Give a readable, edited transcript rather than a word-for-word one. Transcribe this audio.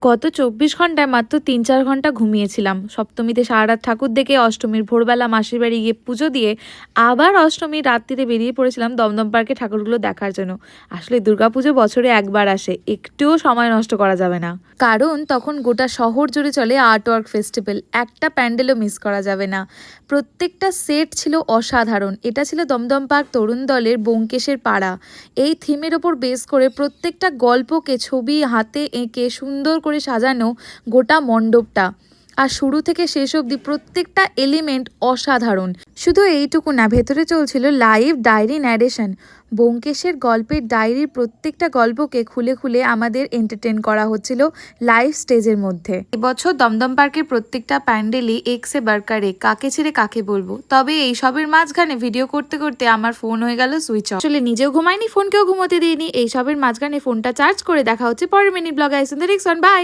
গত ২৪ ঘন্টায় মাত্র ৩-৪ ঘন্টা ঘুমিয়েছিলাম। সপ্তমীতে সারারাত ঠাকুর দেখে অষ্টমীর ভোরবেলা মাসির বাড়ি গিয়ে পুজো দিয়ে আবার অষ্টমীর রাত্রিরে বেরিয়ে পড়েছিলাম দমদম পার্কে ঠাকুরগুলো দেখার জন্য। আসলে দুর্গাপুজো বছরে একবার আসে, একটুও সময় নষ্ট করা যাবে না। কারণ তখন গোটা শহর জুড়ে চলে আর্ট ওয়ার্ক ফেস্টিভ্যাল, একটা প্যান্ডেলও মিস করা যাবে না। প্রত্যেকটা সেট ছিল অসাধারণ। এটা ছিল দমদম পার্ক তরুণ দলের ব্যোমকেশের পাড়া। এই থিমের ওপর বেস করে প্রত্যেকটা গল্পকে ছবি হাতে এঁকে সুন্দর করে সাজানো গোটা মণ্ডপটা। আর শুরু থেকে শেষ অবধি প্রত্যেকটা এলিমেন্ট অসাধারণ। শুধু এইটুকু না, ভেতরে চলছিল লাইভ ডায়েরি ন্যারেশন। ব্যোমকেশের গল্পের ডায়েরির প্রত্যেকটা গল্পকে খুলে খুলে আমাদের এন্টারটেন করা হচ্ছিল লাইভ স্টেজের মধ্যে। এবছর দমদম পার্কের প্রত্যেকটা প্যান্ডেলই এক্সে বার্কারে, কাকে ছেড়ে কাকে বলবো। তবে এই সবের মাঝখানে ভিডিও করতে করতে আমার ফোন হয়ে গেল সুইচ অফ। আসলে নিজেও ঘুমাইনি, ফোনকেও ঘুমোতে দিইনি। এই সবের মাঝখানে ফোনটা চার্জ করে দেখা হচ্ছে পরের মিনি ব্লগে। বাই।